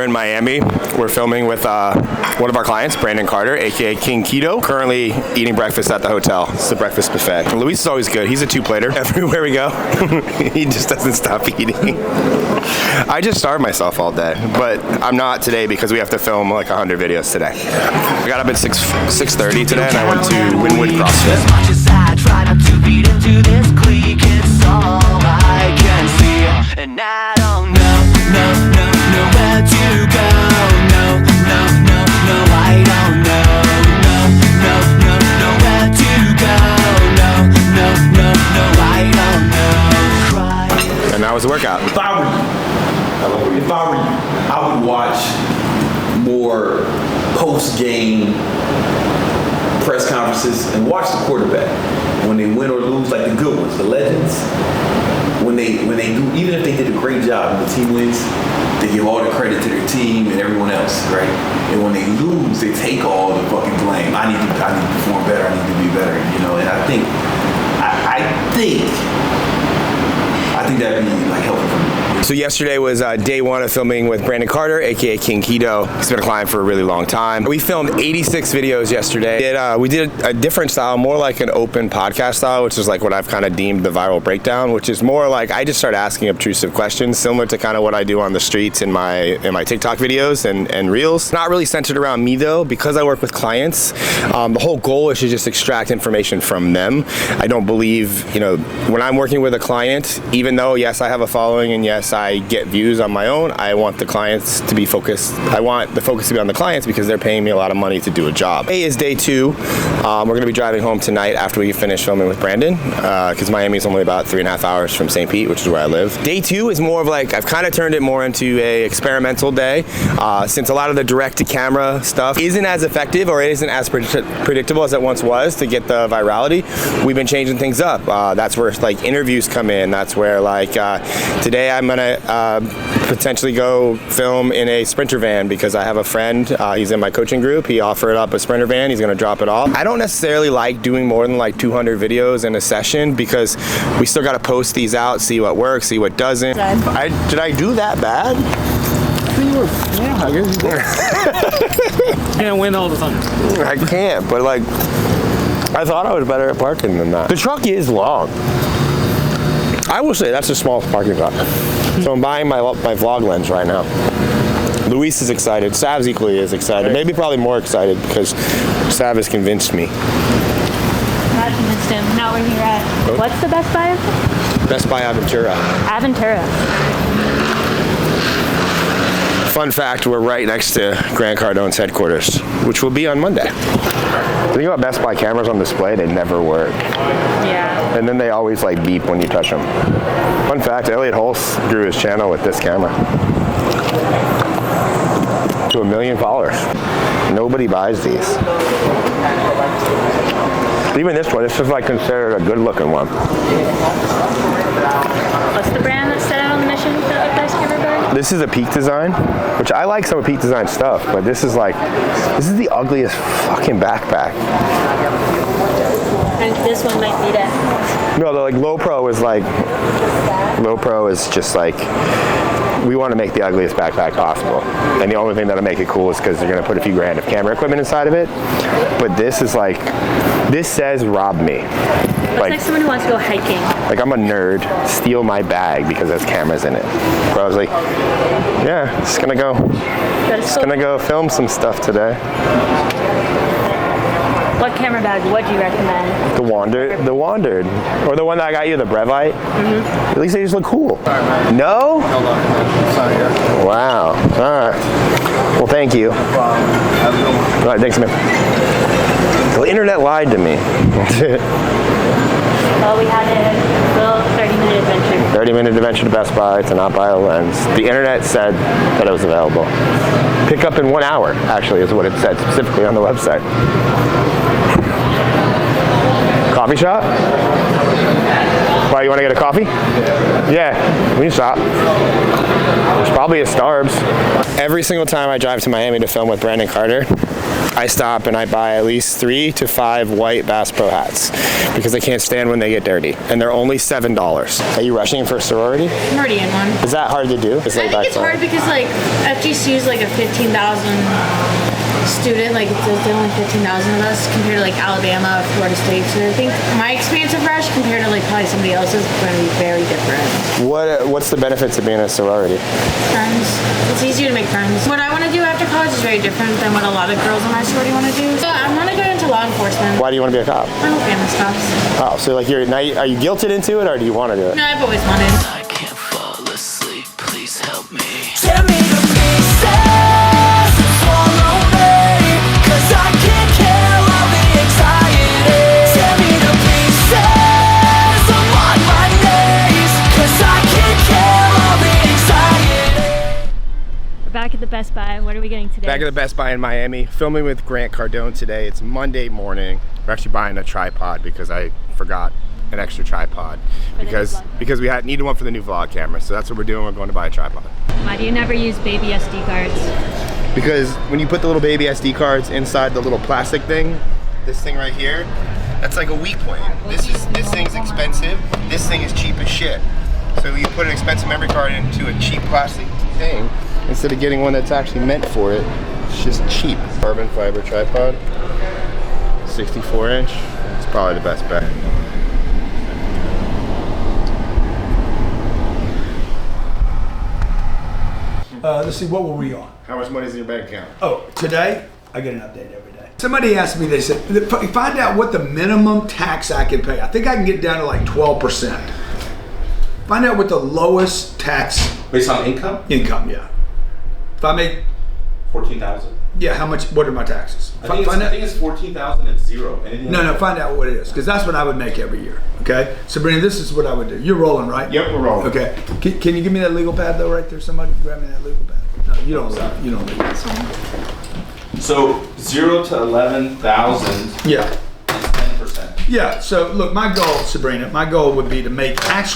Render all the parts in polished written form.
in Miami. We're filming with one of our clients, Brandon Carter, aka King Keto. Currently eating breakfast at the hotel. It's the breakfast buffet. And Luis is always good. He's a two-plater. Everywhere we go, he just doesn't stop eating. I just starve myself all day, but I'm not today because we have to film like 100 videos today. I got up at 6:30 today and I went to Winwood CrossFit. As much as I try not to feed into this clique, it's all I can see, and I don't know where to go. No, I don't know. No, where to go. No, I don't know. Cry. And that was the workout. If I were you, I would watch more post-game press conferences and watch the quarterback when they win or lose, like the good ones, the legends. When they do, even if they did a great job and the team wins, they give all the credit to their team and everyone else, right? And when they lose, they take all the fucking blame. I need to perform better. I need to be better, you know. And I think that'd be like helpful for me. So yesterday was day one of filming with Brandon Carter, aka King Keto. He's been a client for a really long time. We filmed 86 videos yesterday. We did a different style, more like an open podcast style, which is like what I've kind of deemed the viral breakdown, which is more like I just start asking obtrusive questions, similar to kind of what I do on the streets in my TikTok videos and reels. Not really centered around me though, because I work with clients. The whole goal is to just extract information from them. I don't believe, you know, when I'm working with a client, even though yes, I have a following and yes, I get views on my own, I want the clients to be focused. I want the focus to be on the clients because they're paying me a lot of money to do a job. Today is day two. We're going to be driving home tonight after we finish filming with Brandon because Miami is only about 3.5 hours from St. Pete, which is where I live. Day two is more of like, I've kind of turned it more into a experimental day since a lot of the direct-to-camera stuff isn't as effective or isn't as predictable as it once was to get the virality. We've been changing things up. That's where like interviews come in. That's where like today I'm going to potentially go film in a Sprinter van because I have a friend, he's in my coaching group, he offered up a Sprinter van, he's gonna drop it off. I don't necessarily like doing more than like 200 videos in a session because we still gotta post these out, see what works, see what doesn't. Did I do that bad? Yeah, I guess you can't win all the time. I can't, but like, I thought I was better at parking than that. The truck is long. I will say that's the smallest parking lot. So I'm buying my vlog lens right now. Luis is excited. Sav's equally as excited. Maybe probably more excited because Sav has convinced me. Not convinced him. Not where you're at. What's the Best Buy? Best Buy Aventura. Aventura. Fun fact, we're right next to Grant Cardone's headquarters, which will be on Monday. The thing about Best Buy cameras on display, they never work. Yeah. And then they always like beep when you touch them. Fun fact, Elliot Hulse grew his channel with this camera to 1 million followers. Nobody buys these. Even this one, this is like considered a good looking one. What's the brand that set out on the mission to uprise camera bag? This is a Peak Design, which I like some of Peak Design stuff, but this is the ugliest fucking backpack. I think this one might be that. No, the like Low Pro is just like, we want to make the ugliest backpack possible. And the only thing that'll make it cool is because they're going to put a few grand of camera equipment inside of it. But this is like, this says rob me. Looks like someone who wants to go hiking. Like I'm a nerd, steal my bag because there's cameras in it. But I was like, yeah, just gonna go film some stuff today. What camera bag would you recommend? The Wandered. Or the one that I got you, the Brevite. Mm-hmm. At least they just look cool. No? Hold on. Sorry, yeah. Wow. All right. Well, thank you. All right, thanks, man. The internet lied to me. Well, we had a little 30-minute adventure. 30-minute adventure to Best Buy to not buy a lens. The internet said that it was available. Pick up in 1 hour, actually, is what it said specifically on the website. Coffee shop? Why, you want to get a coffee? Yeah, we can stop. There's probably a Starbucks. Every single time I drive to Miami to film with Brandon Carter, I stop and I buy at least 3 to 5 white Bass Pro hats because I can't stand when they get dirty. And they're only $7. Are you rushing for a sorority? I'm already in one. Is that hard to do? I think it's hard because like FGCU is like a 15,000 student, like there's only 15,000 of us compared to like Alabama or Florida State. So I think my experience of Rush compared to like probably somebody else's is going to be very different. What's the benefits of being a sorority? Friends. It's easier to make friends. What I want to do after college is very different than what a lot of girls in my sorority want to do. So I want to go into law enforcement. Why do you want to be a cop? I hope family stops. Oh, so like are you guilted into it or do you want to do it? No, I've always wanted. I can't fall asleep, please help me. Tear me to pieces and swallow me, 'cause I can't kill all the anxiety. Tear me to pieces, I'm on my knees, 'cause I can't kill all the anxiety. We're back at the Best Buy. What are we getting today? Back at the Best Buy in Miami, filming with Grant Cardone today. It's Monday morning. We're actually buying a tripod because I forgot an extra tripod because we needed one for the new vlog camera. So that's what we're doing. We're going to buy a tripod. Why do you never use baby SD cards? Because when you put the little baby SD cards inside the little plastic thing, this thing right here, that's like a weak point. This thing's expensive. This thing is cheap as shit. So you put an expensive memory card into a cheap plastic thing instead of getting one that's actually meant for it. It's just cheap. Carbon fiber tripod, 64 inch. It's probably the best bet. Let's see, what were we on? How much money is in your bank account? Oh, today, I get an update every day. Somebody asked me, they said, find out what the minimum tax I can pay. I think I can get down to like 12%. Find out what the lowest tax Based on income? income, yeah. If I make, 14,000. yeah, how much, what are my taxes? I think it's 14,000 and zero. Anything No, like no, that. find out what it is, because that's what I would make every year, okay? Sabrina, this is what I would do. You're rolling, right? Yep, we're rolling. Okay. Can you give me that legal pad though, right there? Somebody grab me that legal pad. No, you don't. You don't need it. So 0 to 11,000 Yeah. is 10%. Yeah. So look, my goal, Sabrina, my goal would be to make as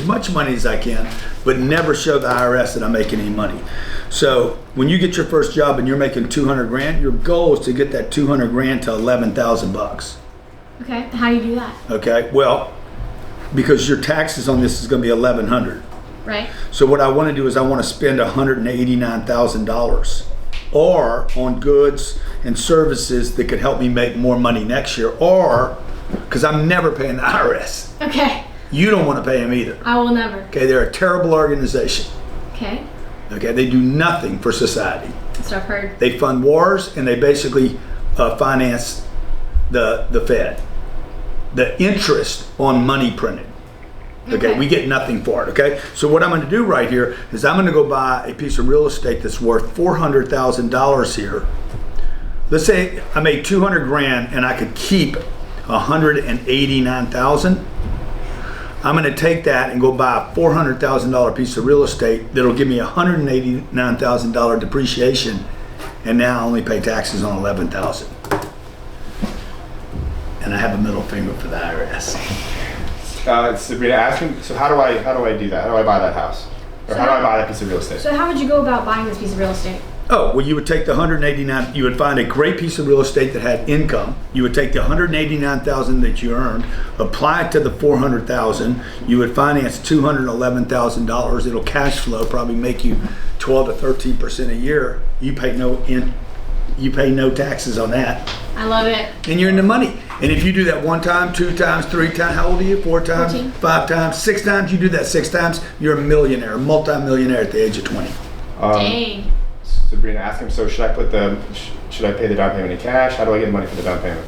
much money as I can, but never show the IRS that I'm making any money. So when you get your first job and you're making 200 grand, your goal is to get that 200 grand to 11,000 bucks. Okay, how do you do that? Okay. Well, because your taxes on this is going to be 1,100. Right? So what I want to do is I want to spend $189,000 or on goods and services that could help me make more money next year, or because I'm never paying the IRS. Okay, You don't want to pay them either. I will never. Okay, they're a terrible organization. Okay, Okay, they do nothing for society. that's what I've heard. They fund wars and they basically finance the Fed. The interest on money printed. Okay, we get nothing for it, okay? So what I'm gonna do right here is I'm gonna go buy a piece of real estate that's worth $400,000 here. Let's say I made 200 grand and I could keep 189,000. I'm gonna take that and go buy a $400,000 piece of real estate that'll give me $189,000 depreciation, and now I only pay taxes on 11,000. And I have a middle finger for the IRS. Sabrina, ask him, so how do I do that? How do I buy that house? Or how do I buy that piece of real estate? So how would you go about buying this piece of real estate? Oh, well, you would take the 189, you would find a great piece of real estate that had income. You would take the 189,000 that you earned, apply it to the 400,000. You would finance $211,000. It'll cash flow, probably make you 12 to 13% a year. You pay no taxes on that. I love it. And you're in the money. And if you do that 1 time, 2 times, 3 times, how old are you? 4 times, 14. 5 times, 6 times, you do that 6 times, you're a millionaire, a multi-millionaire at the age of 20. Dang. Sabrina, ask him, so should I pay the down payment in cash? How do I get the money for the down payment?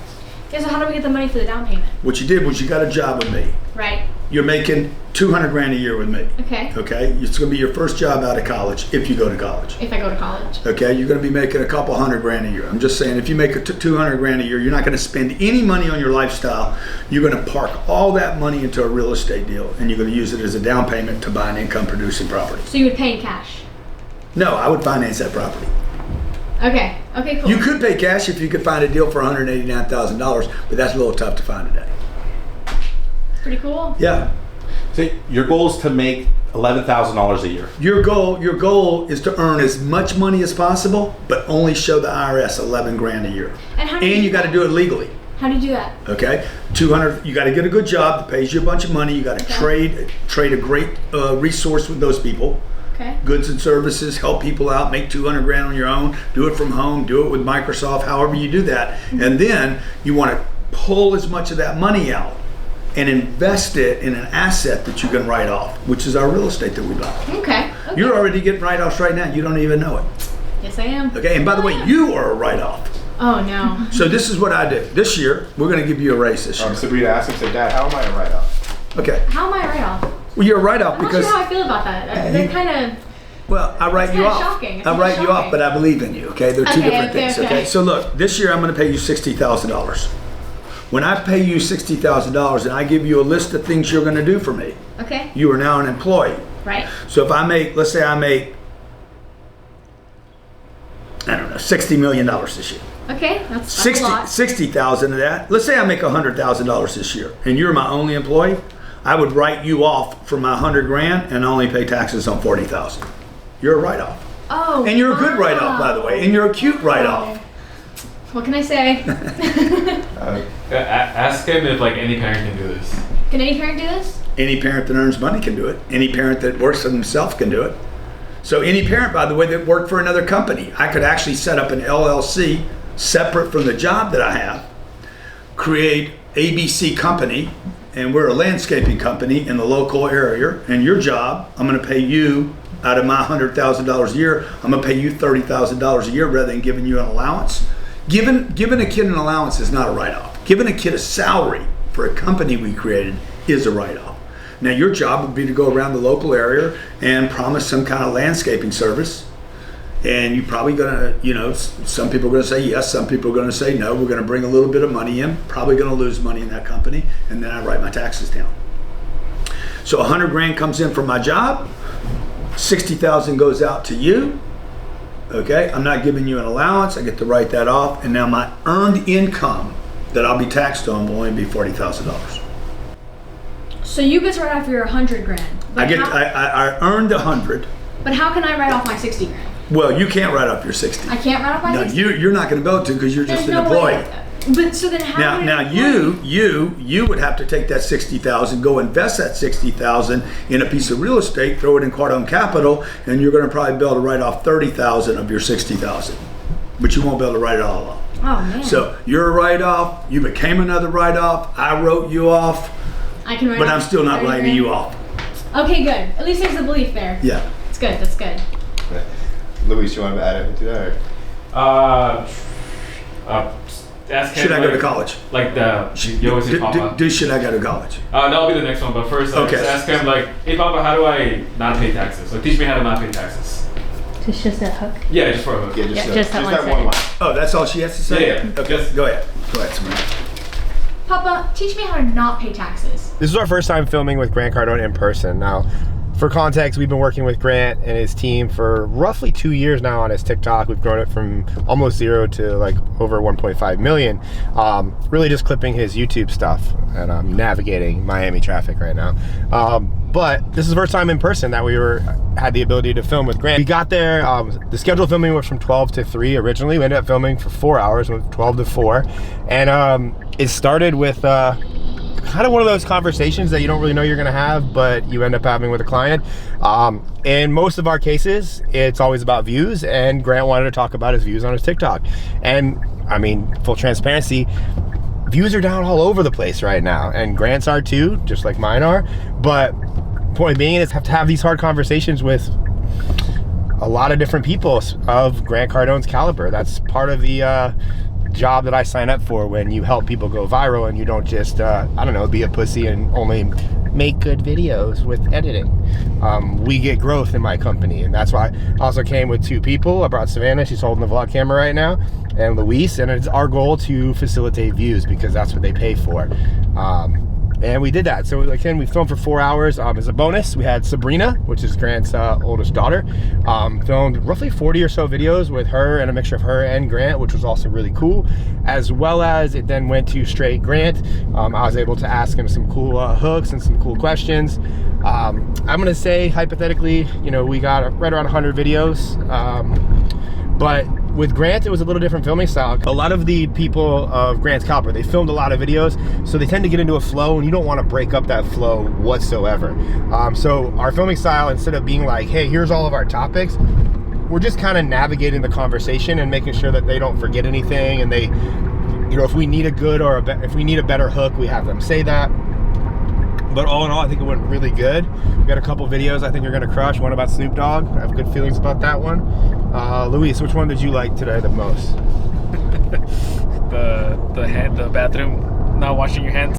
Yeah, so how do we get the money for the down payment? What you did was you got a job with me. Right. You're making 200 grand a year with me. Okay. Okay? It's gonna be your first job out of college, if you go to college. If I go to college. Okay? You're gonna be making a couple hundred grand a year. I'm just saying, if you make 200 grand a year, you're not gonna spend any money on your lifestyle. You're gonna park all that money into a real estate deal, and you're gonna use it as a down payment to buy an income producing property. So you would pay in cash? No, I would finance that property. Okay. Okay, cool. You could pay cash if you could find a deal for $189,000, but that's a little tough to find today. Pretty cool. Yeah. So your goal is to make $11,000 a year. Your goal is to earn as much money as possible, but only show the IRS 11 grand a year. And how do you And do you got to that? do it legally. How do you do that? Okay, 200. You got to get a good job that pays you a bunch of money. You got to trade a great resource with those people. Okay. Goods and services, help people out, make 200 grand on your own, do it from home, do it with Microsoft, however you do that. And then you want to pull as much of that money out and invest it in an asset that you can write off, which is our real estate that we buy. Okay. You're already getting write-offs right now. You don't even know it. Yes, I am. Okay, and by the way, you are a write-off. Oh no. So this is what I do. This year, we're going to give you a raise this year. Sabrina asked him, said, Dad, how am I a write-off? Okay. How am I a write-off? Well, you're a write-off I'm not because, sure how I feel about that. They're kind of. well, I write you kinda off. shocking. It's I kinda write you off, shocking. but I believe in you. Okay, they're two Okay, different okay, things. okay. Okay, so look, this year I'm going to pay you $60,000. When I pay you $60,000 and I give you a list of things you're going to do for me, Okay. you are now an employee. Right. So if I make, let's say I make, I don't know, $60 million this year. Okay. That's a lot. 60,000 of that. Let's say I make $100,000 this year, and you're my only employee. I would write you off for my 100 grand and only pay taxes on 40,000. You're a write-off, Oh. and you're a good write-off, by the way, and you're a cute write-off. What can I say? Ask him if like any parent can do this. Can any parent do this? Any parent that earns money can do it. Any parent that works for themselves can do it. So any parent, by the way, that worked for another company, I could actually set up an LLC separate from the job that I have, create ABC Company, and we're a landscaping company in the local area, and your job, I'm gonna pay you out of my $100,000 a year, I'm gonna pay you $30,000 a year rather than giving you an allowance. Giving a kid an allowance is not a write-off. Giving a kid a salary for a company we created is a write-off. Now your job would be to go around the local area and promise some kind of landscaping service. And you're probably gonna, some people are gonna say yes, some people are gonna say no. We're gonna bring a little bit of money in, probably gonna lose money in that company, and then I write my taxes down. So 100 grand comes in from my job, 60,000 goes out to you. Okay, I'm not giving you an allowance, I get to write that off, and now my earned income that I'll be taxed on will only be $40,000. So you get to write off your 100 grand. But I earned 100. But how can I write off my 60 grand? Well, you can't write off your 60. I can't write off my No, 60. you're not going to be able to because you're just There's an no employee. way. But so then how? Now you would have to take that 60,000, go invest that 60,000 in a piece of real estate, throw it in Cardone Capital, and you're going to probably be able to write off 30,000 of your 60,000, but you won't be able to write it all off. Oh man. So you're a write-off. You became another write-off. I wrote you off, I can write but off I'm still not 30 writing grand? you off. Okay, good. At least there's a belief there. Yeah. It's good. That's good. Luis, you want to add anything to that? Ask him. Should I go to college? Like you always say, Papa. Should I go to college? That'll be the next one. But first, Okay. just ask him like, hey, Papa, how do I not pay taxes? Like, teach me how to not pay taxes. It's just a hook. Yeah, just for a hook. Yeah, just that one line. Oh, that's all she has to say? Yeah, yeah. Okay, Just- go ahead. Go ahead, Sabrina. Papa, teach me how to not pay taxes. This is our first time filming with Grant Cardone in person. Now, for context, we've been working with Grant and his team for roughly 2 years now on his TikTok. We've grown it from almost 0 to like over 1.5 million. Really just clipping his YouTube stuff, and I'm navigating Miami traffic right now. But this is the first time in person that we had the ability to film with Grant. We got there, the scheduled filming was from 12 to 3 originally. We ended up filming for 4 hours, from 12 to 4. And it started with kind of one of those conversations that you don't really know you're gonna have, but you end up having with a client. In most of our cases, it's always about views, and Grant wanted to talk about his views on his TikTok. And I mean, full transparency, views are down all over the place right now, and Grant's are too, just like mine are. But point being is have to have these hard conversations with a lot of different people of Grant Cardone's caliber. That's part of the job that I sign up for when you help people go viral, and you don't just I don't know, be a pussy and only make good videos with editing. We get growth in my company, and that's why I also came with 2 people. I brought Savannah, she's holding the vlog camera right now, and Luis, and it's our goal to facilitate views because that's what they pay for. And we did that. So again, we filmed for 4 hours. As a bonus, we had Sabrina, which is Grant's oldest daughter, filmed roughly 40 or so videos with her and a mixture of her and Grant, which was also really cool. As well as it then went to straight Grant. I was able to ask him some cool hooks and some cool questions. I'm gonna say hypothetically, you know, we got right around 100 videos. But with Grant, it was a little different filming style. A lot of the people of Grant's caliber, they filmed a lot of videos, so they tend to get into a flow, and you don't want to break up that flow whatsoever. So our filming style, instead of being like, hey, here's all of our topics, we're just kind of navigating the conversation and making sure that they don't forget anything, and they, you know, if we need a good or if we need a better hook, we have them say that. But all in all, I think it went really good. We got a couple videos I think you're gonna crush. One about Snoop Dogg. I have good feelings about that one. Luis, which one did you like today the most? The bathroom, not washing your hands.